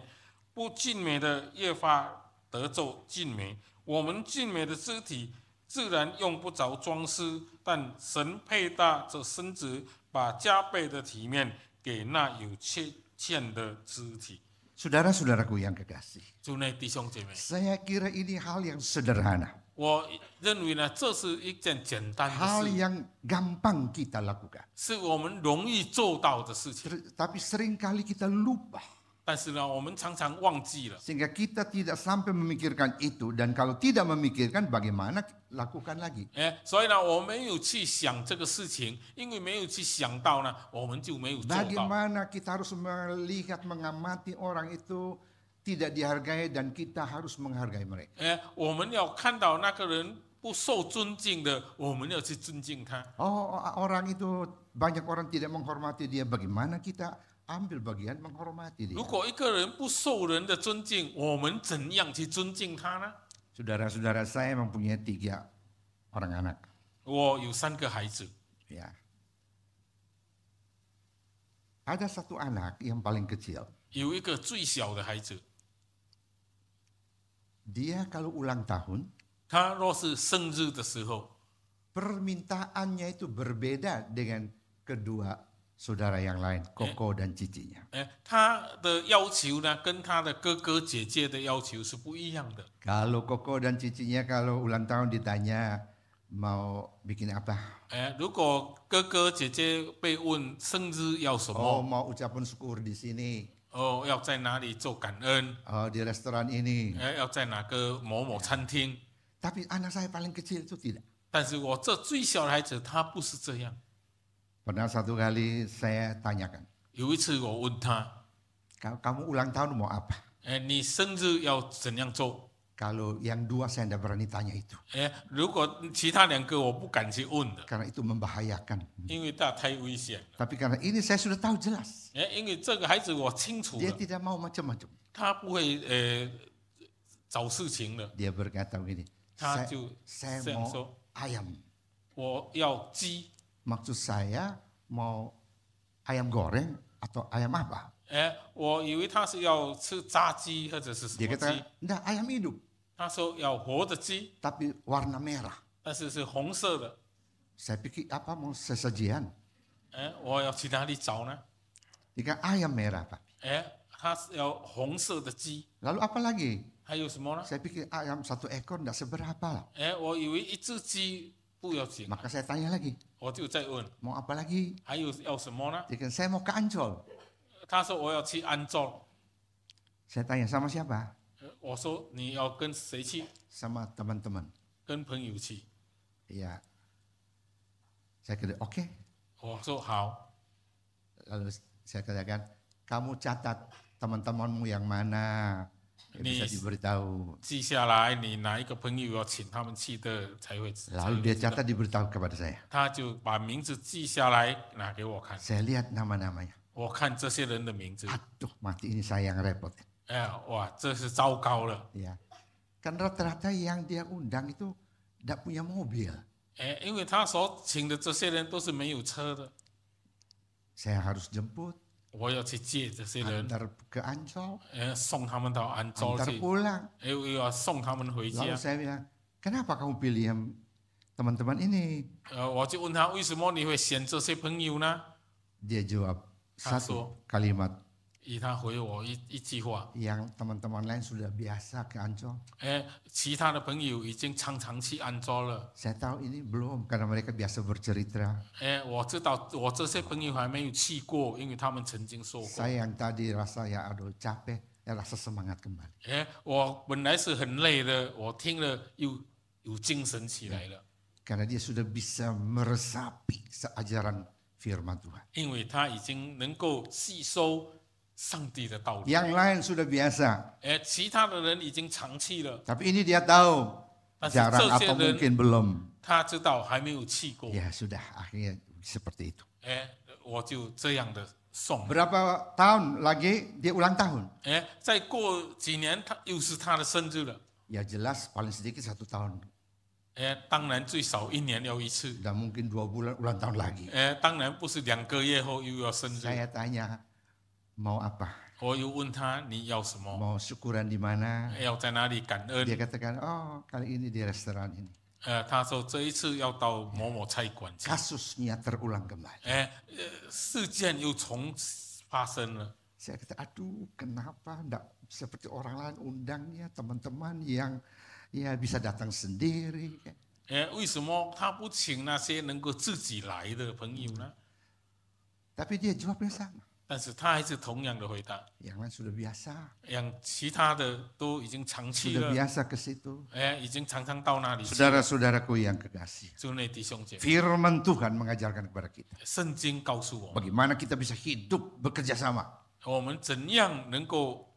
不俊美的，越发得咒俊美。我们俊美的肢体自然用不着装饰，但神配搭这身子，把加倍的体面给那有缺陷的肢体。 Saudara-saudaraku yang kekasih, 主内弟兄姐妹， saya kira ini hal yang sederhana, 我认为呢，这是一件简单的 hal 事， yang gampang kita lakukan. 是我们容易做到的事情。 Tapi seringkali kita lupa, 但是呢，我们常常忘记了。 sehingga kita tidak sampai memikirkan itu. Dan kalau tidak memikirkan, bagaimana lakukan lagi? 所以呢，我没有去想这个事情，因为没有去想到呢，我们就没有做到。 Bagaimana kita harus melihat, mengamati orang itu tidak dihargai dan kita harus menghargai mereka. 我们要看到那个人不受尊敬的，我们要去尊敬他。 Oh, orang itu banyak orang tidak menghormati dia. Bagaimana kita ambil bagian menghormati dia? 如果一个人不受人的尊敬，我们怎样去尊敬他呢？ Saudara-saudara saya mempunyai 3 orang anak. 我有3个孩子， Ya. Ada satu anak yang paling kecil. 有一个最小的孩子， Dia kalau ulang tahun, 他若是生日的时候， permintaannya itu berbeda dengan kedua saudara yang lain, Koko dan cicinya. 他的要求呢，跟他的哥哥姐姐的要求是不一样的。 Kalau Koko dan cicinya kalau ulang tahun ditanya mau bikin apa? 如果哥哥姐姐被问生日要什 Oh, 么， mau ucapan syukur di sini. 要在哪里做感恩， Oh, di restoran ini. 要在哪个某某餐厅。 Tapi anak saya paling kecil itu tidak. 但是我这最小的孩子，他不是这样。 Pernah satu kali saya tanyakan, 有一次我问他， kamu ulang tahun mau apa? 你生日要怎样做？ Kalau yang 2 saya tidak berani tanya itu. 如果其他2个我不敢去问的， Karena itu membahayakan. 因为那太危险了。 Tapi karena ini saya sudah tahu jelas. 因为这个孩子我清楚 Dia 了， tidak mau macam-macam. 他不会找事情的， Dia berkata begini, 他 saya, 就 saya 这样 mau 说： ayam. 我要鸡， Maksud saya mau ayam goreng atau ayam apa? 我以为他是要吃炸鸡或者是什 Dia 么鸡， kata, enggak ayam hidup, 他说要活的鸡， tapi warna merah. 但是是红色的。 Saya pikir apa mau sesajian? 我要去哪里找呢？ Dia kata ayam merah, Pak. 他是要红色的鸡， Lalu apa lagi? 还有什么呢？ Saya pikir ayam 1 ekor enggak seberapa lah. 我以为一只鸡不要紧， Maka saya tanya lagi, 我就再问， mau apa lagi? 还有要什么呢？ Dia kata, saya mau ke Ancol. 他说我要去安州， Saya tanya sama siapa? 我说你要跟谁去？ Sama teman-teman. 跟朋友去。 Iya. Saya kata, oke. 我说好， Lalu saya katakan, kamu catat teman-temanmu yang mana. Ya, bisa diberitahu. 记下来你哪一个朋友要请他们去的才会。 Lalu dia catat diberitahu kepada saya. 他就把名字记下来拿给我看， Saya lihat nama-namanya. 我看这些人的名字， Aduh, mati ini saya yang repot. 哇，这是糟糕了。 Ya. Kan rata-rata yang dia undang itu tidak punya mobil. 因为他所请的这些人都是没有车的， Saya harus jemput, 我要去接这些人， antar ke Ancol, 送他们到安州 antar 去， pulang. 又要送他们回 Lalu 家。 saya bilang, kenapa kamu pilih yang teman-teman ini? 我就问他为什么你会选这些朋友呢？ Dia jawab satu Aso. kalimat 他回我一句话， yang teman-teman lain sudah biasa ke Ancol. 其他的朋友已经常常去安州了。 Saya tahu ini belum karena mereka biasa bercerita. 我知道我这些朋友还没有去过，因为他们曾经说过。 Saya yang tadi rasa ya aduh capek, ya rasa semangat kembali. 我本来是很累的，我听了又有精神起来了， Karena dia sudah bisa meresapi ajaran firman Tuhan. 因为他已经能够吸收上帝的道理。 Yang lain sudah biasa, 其他的人已经常去了， tapi ini dia tahu 但是 jarang 这些 atau 人 mungkin belum. 他知道还没有去过。 Ya sudah, akhirnya seperti itu. 我就这样的送。 Berapa tahun lagi dia ulang tahun? 再过几年他又是他的生日了。 Ya jelas paling sedikit 1 tahun. 当然最少1年要一次。 Dan mungkin 2 bulan ulang tahun lagi. 当然不是2个月后又要生日。 Saya tanya, mau apa? 我又问他你要什么？ Mau syukuran di mana? 要在哪里感恩？ Dia katakan, oh kali ini di restoran ini. 他说这一次要到某某菜馆去。 Kasusnya terulang kembali. 事件又重发生了。 Saya kata, aduh kenapa enggak seperti orang lain undangnya teman-teman yang ya bisa datang sendiri. 为什么他不请那些能够自己来的朋友呢？ Tapi dia jawabnya sama. 但是他还是同样的回答， Yang lain sudah biasa. 让其他的都已经常去 Sudah 了， biasa ke situ. 已经常常到那里去。 Saudara-saudaraku yang kekasih. 主内弟兄姐妹， Firman Tuhan mengajarkan kepada kita. 圣经告诉我们， Bagaimana kita bisa hidup bekerja sama. 我们怎样能够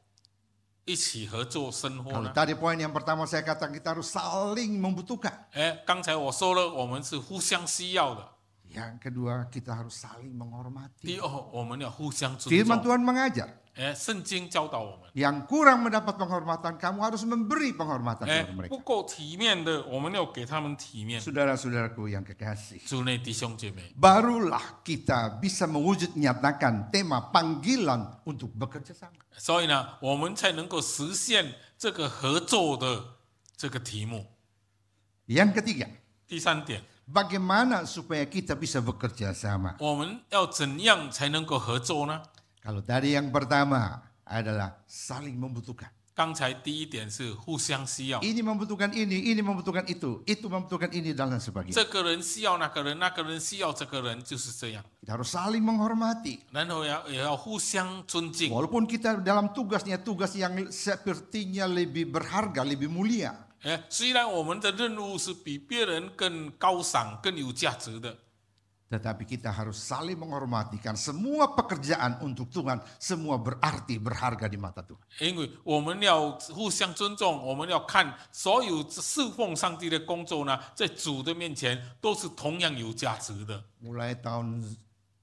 一起合作生活 Kalau 呢？ tadi poin yang pertama saya katakan kita harus saling membutuhkan. 刚才我说了，我们是互相需要的。 Yang kedua kita harus saling 第 menghormati. 二，我们要互相尊 Firman 重。 Tuhan mengajar, 圣经教导我们， yang kurang mendapat penghormatan kamu harus memberi penghormatan kepada 不 mereka. 够体面的，我们要给他们体面。 Saudara-saudaraku yang kekasih, 主内弟兄姐妹， barulah kita bisa mewujud nyatakan tema panggilan untuk bekerja sama. 所以呢，我们才能够实现这个合作的这个题目。 Yang ketiga, 第三点， bagaimana supaya kita bisa bekerja sama? 我们要怎样才能够合作呢？ Kalau tadi yang pertama adalah saling membutuhkan. 刚才第一点是互相需要， Ini membutuhkan ini membutuhkan itu membutuhkan ini dan lain sebagainya. 这个人需要那个人，那个人需要这个人，就是这样。 Kita harus saling menghormati. 然后也要互相尊敬。 Walaupun kita dalam tugasnya tugas yang sepertinya lebih berharga, lebih mulia. 虽然我们的任务是比别人更高尚、更有价值的， Tetapi kita harus saling menghormati karena semua pekerjaan untuk Tuhan semua berarti berharga di mata Tuhan. 因为我们要互相尊重，我们要看所有侍奉上帝的工作呢，在主的面前都是同样有价值的。 Mulai tahun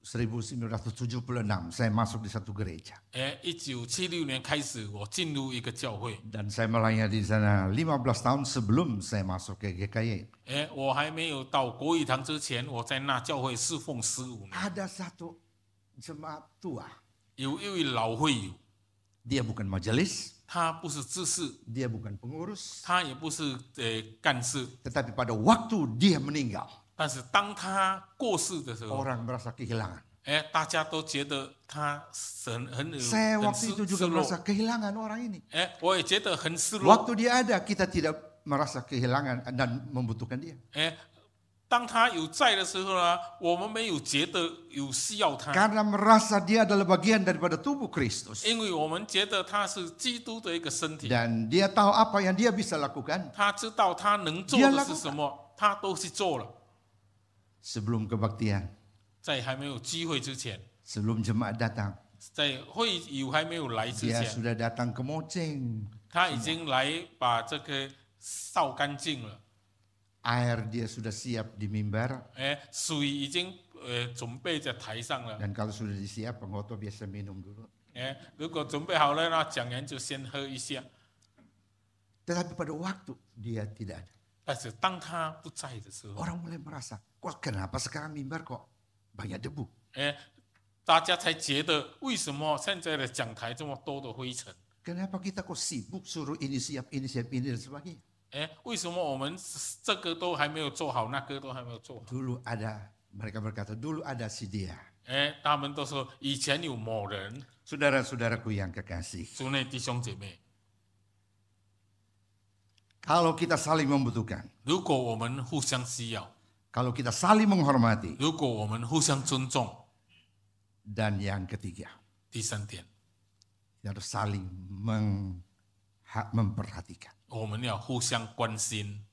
1976 saya masuk di satu gereja 1976年开始，我进入一个教会， dan saya melayani di sana 15 tahun sebelum saya masuk ke GKY. 我还没有到国语堂之前，我在那教会侍奉15年。 Ada satu jemaat tua, 有一位老会友， dia bukan majelis, 他不是知识， dia bukan pengurus, 他也不是干事， tetapi pada waktu dia meninggal, 但是当他过世的时候， orang merasa kehilangan. 大家都觉得他很 Saya 很 waktu itu 失 juga 落。 merasa kehilangan orang ini. 我也觉得很失落。 Waktu dia ada, kita tidak merasa kehilangan dan membutuhkan dia. 当他有在的时候呢，我们没有觉得有需要他， Karena merasa dia adalah bagian daripada tubuh Kristus. 因为我们觉得他是基督的一个身体， Dan dia tahu apa yang dia bisa lakukan 他知道他能做的是什么，他都去做了。 sebelum kebaktian, 在还没有机会之前， sebelum jemaat datang. 在会友还没有来之 Dia 前， sudah datang ke Moceng. 他已经来把这个扫干净了。 Air dia sudah siap di mimbar. 水已经准备在台上了。 Dan kalau sudah disiap, pengkhotbah biasa minum dulu. 如果准备好了，那讲员就先喝一下。 Tetapi pada waktu dia tidak ada. 但是当他不在的时候， Orang mulai merasa, kok kenapa sekarang mimbar kok banyak debu? 大家才觉得为什么现在的讲台这么多的灰尘？ Kenapa kita kok sibuk suruh ini siap ini dan sebagainya? 为什么我们这个都还没有做好，那个都还没有做好？ Dulu ada, mereka berkata, dulu ada si dia. 他们都说以前有某人， Saudara-saudaraku yang kekasih, 主内弟兄姐妹， kalau kita saling membutuhkan, 如果我们互相需要， kalau kita saling menghormati, 如果我们互相尊重， dan yang ketiga, 第三点， kita harus saling memperhatikan. 我们要互相关心。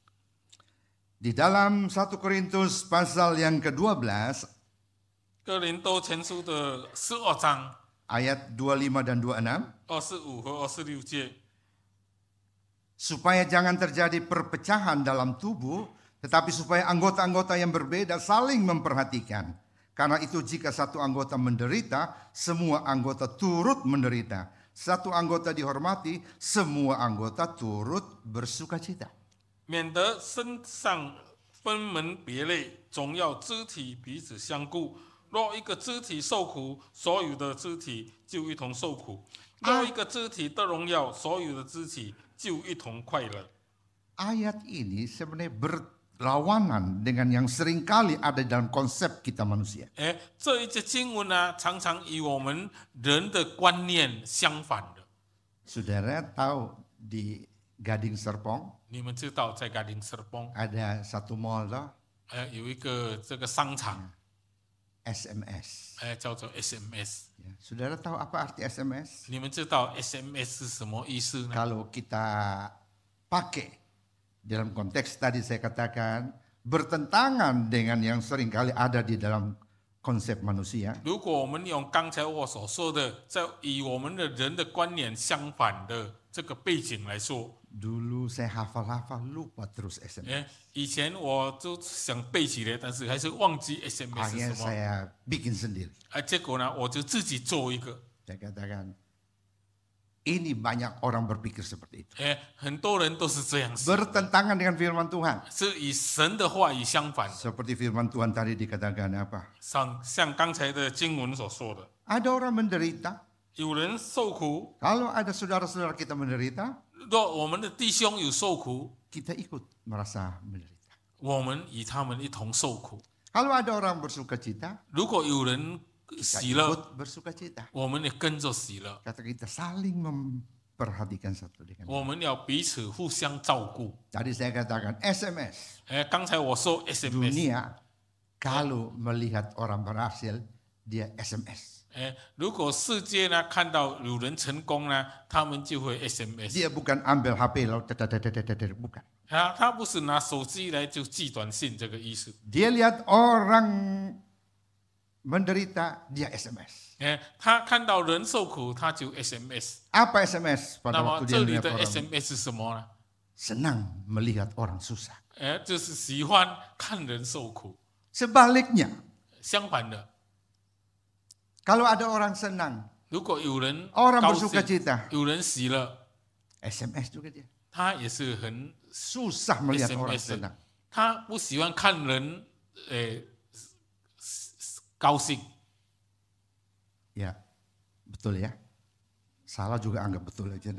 Di dalam 1 Korintus pasal yang ke-12, 哥林多前书的12章 ayat 25 dan 26, 25和26节， supaya jangan terjadi perpecahan dalam tubuh, tetapi supaya anggota-anggota yang berbeda saling memperhatikan. Karena itu jika satu anggota menderita, semua anggota turut menderita. Satu anggota dihormati, semua anggota turut bersukacita. 免得身上分门别类，总要肢体彼此相顾。若一个肢体受苦，所有的肢体就一同受苦；若一个肢体得荣耀，所有的肢体就一同快乐。 Ayat ini sebenarnya berlawanan dengan yang seringkali ada dalam konsep kita manusia. 这一节经文呢，常常与我们人的观念相反的。 Saudara tahu di Gading Serpong 你们知道，在Gading Serpong ada satu mall loh, 有一个这个商场， SMS. 叫做 SMS。 Ya, saudara tahu apa arti SMS? 你们知道 SMS 是什么意思呢？ Kalau kita pakai dalam konteks tadi saya katakan bertentangan dengan yang seringkali ada di dalam konsep manusia. 如果我们用刚才我所说的，在与我们的人的观念相反的这个背景来说， Dulu saya hafal-hafal lupa terus SMS. 以前我就想背起来，但是还是忘记 SMS 是 Akhirnya 什么。 saya bikin sendiri. 结果呢，我就自己做一个。 Saya katakan, ini banyak orang berpikir seperti itu. 很多人都是这样想， Bertentangan dengan firman Tuhan. 是以神的话语相反。 Seperti firman Tuhan tadi dikatakan apa? 像刚才的经文所说的， Ada orang menderita. 有人受苦， Kalau ada saudara-saudara kita menderita, 若我们的弟兄有受苦， kita ikut merasa menderita. 我们与他们一同受苦。 Kalau ada orang bersuka cita, 如果有人 kita 喜乐， ikut bersuka cita. 我们也跟着喜乐。 Kata kita saling memperhatikan satu dengan lain. 我们要彼此互相照顾。 Tadi saya katakan SMS. 刚才我说 SMS， Dunia kalau melihat orang berhasil, dia SMS. 如果世界呢看到有人成功呢，他们就会 SMS。 Dia bukan ambil HP lalu bukan. 他不是拿手机来就寄短信这个意思。 Dia lihat orang menderita, dia SMS. 他看到人受苦，他就 SMS。 Apa SMS 那 pada 么 waktu 这 dia 里 lihat 的 orang? SMS 是什么呢？ Senang melihat orang susah. 就是喜欢看人受苦。 Sebaliknya, 相反的， kalau ada orang senang, 如果有人 orang 高 bersuka 兴， cita, 有人喜乐， SMS juga dia. 他也是很 Susah melihat orang SMS. senang. 他不喜欢看人高兴。 Ya, betul ya. Salah juga anggap betul aja.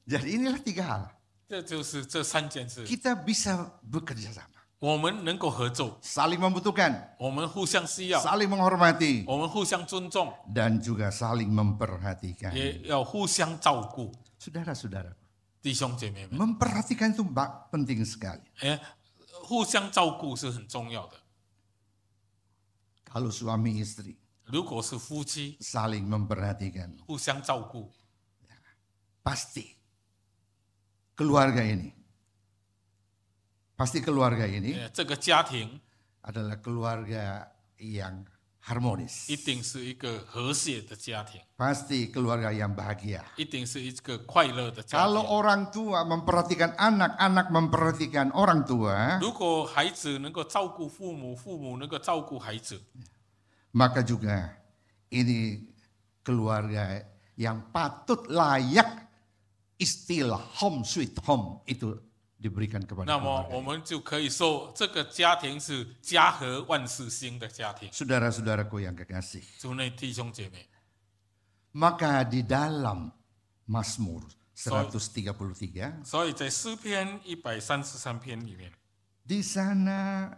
Jadi inilah tiga hal. 这就是这三件事， Kita bisa bekerja sama. 我们能够合作， Saling membutuhkan, 我们互相需要， saling menghormati, 我们互相尊重， dan juga saling memperhatikan. 也要互相照顾。 Saudara-saudara, 弟兄姐妹们， memperhatikan itu penting sekali. 互相照顾是很重要的。 Kalau suami istri 如果是夫妻 saling memperhatikan, 互相照顾， pasti keluarga ini 这个家庭 adalah keluarga yang harmonis. 一定是一个和谐的家庭， Pasti keluarga yang bahagia. 一定是一个快乐的家 Kalau 庭。 orang tua memperhatikan anak, anak memperhatikan orang tua, 如果孩子能够照顾父母，父母能够照顾孩子， maka juga ini keluarga yang patut layak istilah home sweet home itu diberikan kepada 那么 keluarga. 我们就可以说，这个家庭是家和万事兴的家庭。 Saudara-saudaraku yang kekasih, 主内弟兄姐妹， maka di dalam Mazmur 133, 所以在诗篇133篇里面， di sana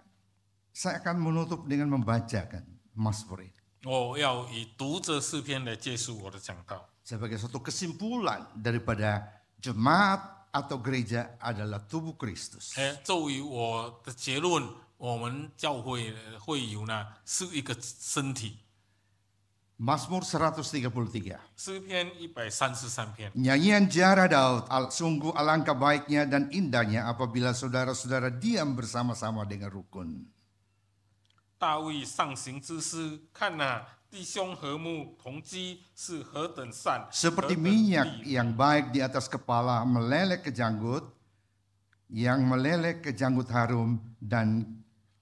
saya akan menutup dengan membacakan Mazmur ini 我要以读这诗篇来结束我的讲道。 sebagai suatu kesimpulan daripada jemaat atau gereja adalah tubuh Kristus. 作为我的结论，我们教会会友呢是一个身体。 Mazmur 133. 诗篇133篇， Nyanyian Jara Daud, sungguh alangkah baiknya dan indahnya apabila saudara-saudara diam bersama-sama dengan rukun. 大卫上行之诗，看哪，弟兄和睦同居是何等善， Seperti 何等 minyak 利。 yang baik di atas kepala meleleh ke janggut, yang meleleh ke janggut harum dan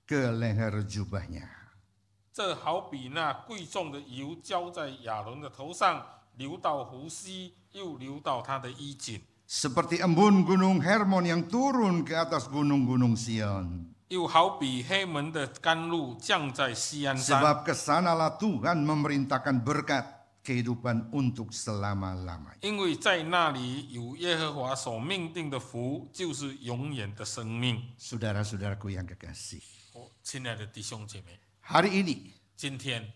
ke leher jubahnya. 这好比那贵重的油浇在亚伦的头上，流到胡须，又流到他的衣襟。 Seperti embun gunung Hermon yang turun ke atas gunung-gunung Sion. 又好比黑门的甘露降在西安山， Sebab kesanalah Tuhan memerintahkan berkat kehidupan untuk selama-lamanya. 因为在那里有耶和华所命定的福，就是永远的生命。 Saudara-saudaraku yang kekasih, 亲爱的弟兄姐妹， hari ini 今天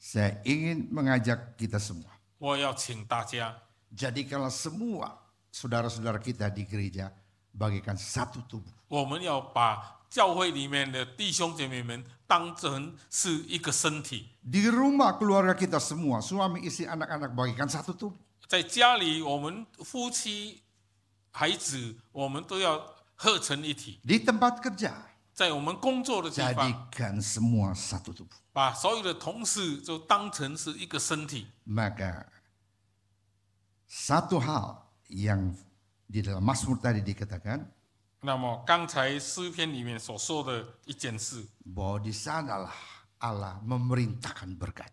saya ingin mengajak kita semua. 我要请大家， Jadikanlah semua saudara-saudara kita di gereja bagikan satu tubuh. 我们要把教会里面的弟兄姐妹们当成是一个身体。 Di rumah keluarga kita semua, suami, istri, anak-anak bagikan satu tubuh. 在家里，我们夫妻、孩子，我们都要合成一体。 Di tempat kerja, 在我们工作的地方， jadikan semua satu tubuh. 把所有的同事就当成是一个身体。 Maka Satu hal yang di dalam Mazmur tadi dikatakan, 那么刚才诗篇里面所说的一件事， bahwa di sanalah Allah memerintahkan berkat.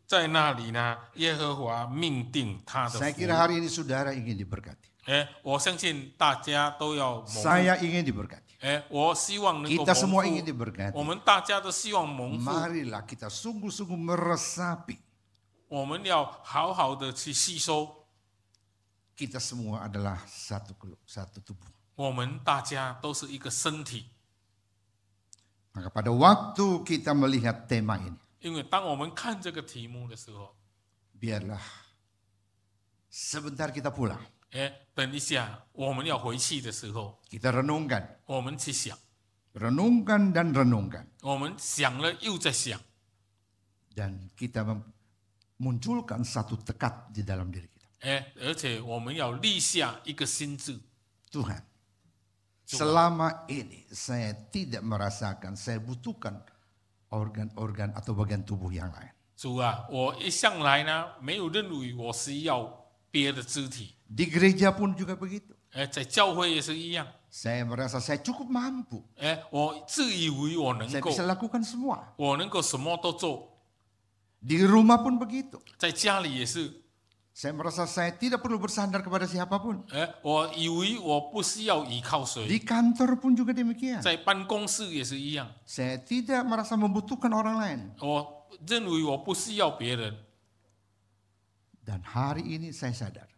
在那里呢，耶和华命定他的 Saya 福。 kira hari ini saudara ingin diberkati. 我相信大家都要蒙福。 Saya ingin diberkati. 我希望能够 Kita semua 蒙 ingin 福。 diberkati. 我们大家都希望蒙福， Marilah kita sungguh-sungguh meresapi. 我们要好好的去吸收。 Kita semua adalah satu tubuh. 我们大家都是一个身体， Maka pada waktu kita melihat tema ini, 因为当我们看这个题目的时候， biarlah sebentar kita pulang. 等一下我们要回去的时候， Kita renungkan, 我们去想， renungkan dan renungkan. 我们想了又在想， Dan kita munculkan satu tekad di dalam diri kita. 而且我们要立下一个心志。 Tuhan, selama ini saya tidak merasakan saya butuhkan organ-organ atau bagian tubuh yang lain. 主啊，我一向来呢没有认为我需要别的肢体， Di gereja pun juga begitu. 在教会也是一样， Saya merasa saya cukup mampu. 我自以为我能 Saya 够， bisa lakukan semua. 我能够什么都做， Di rumah pun begitu. 在家里也是， Saya merasa saya tidak perlu bersandar kepada siapapun. 我以为我不需要依靠 Di 谁， kantor pun juga demikian. 在办公室也是一样， Saya tidak merasa membutuhkan orang lain. 我认为我不需要别人。 Dan hari ini saya sadar.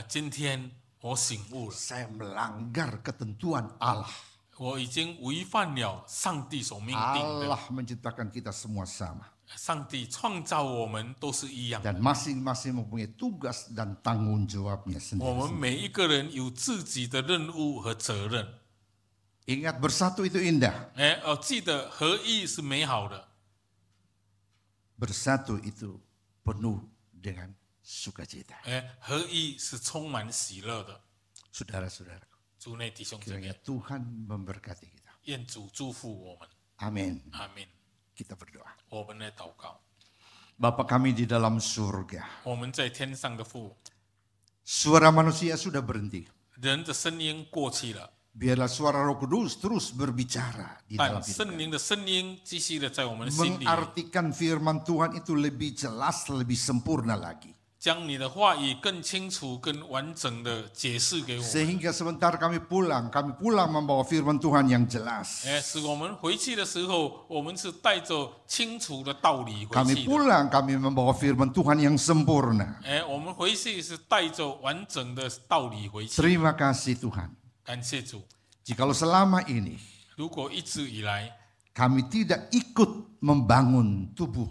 今天我醒悟了， Saya melanggar ketentuan Allah. 我已经违反了上帝所命定的。 Allah menciptakan kita semua sama. 上帝创造我们都是一样， Dan masing-masing mempunyai tugas dan tanggung jawabnya 我们 sendiri. 每一个人有自己的任务和责任。 Ingat bersatu itu indah. 记得合一是美好的， Bersatu itu penuh dengan sukacita. 合一是充满喜乐的。 Saudara-saudara, 主内弟兄姊 kiranya 妹， Tuhan memberkati kita. 愿主祝福我们。 Amin. 阿门。 Kita berdoa. 我们来祷告， Bapa kami di dalam surga. 我们在天上的父， Suara manusia sudah berhenti. 人的声音过去了， Biarlah suara Roh Kudus terus berbicara di 但 dalam hidup 圣灵的声音继续的在我们的心里， mengartikan firman Tuhan itu lebih jelas, lebih sempurna lagi. 将你的话语更清楚、更完整的解释给我们， Sehingga sebentar kami pulang membawa firman Tuhan yang jelas. 使我们回去的时候，我们是带着清楚的道理回 Kami 去的。 pulang, kami membawa firman Tuhan yang sempurna. 我们回去是带着完整的道理回去。 Terima kasih Tuhan. 感谢主。 Jikalau selama ini 如果一直以来， kami tidak ikut membangun tubuh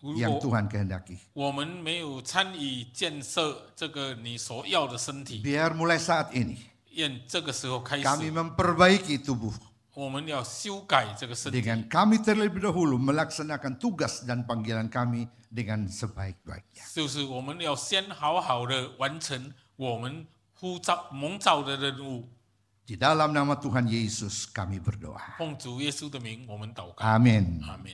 如 yang 果 Tuhan kehendaki. 我们没有参与建设这个你所要的身体， Biar mulai saat ini 愿这个时候开 kami 始， memperbaiki tubuh 我们要修改这个身体， dengan kami terlebih dahulu melaksanakan tugas dan panggilan kami dengan sebaik-baiknya. 就是我们要先好好的完成我们呼召蒙召的任务。 Di dalam nama Tuhan Yesus kami berdoa. 奉主耶稣的名，我们祷告， Amin. 阿门。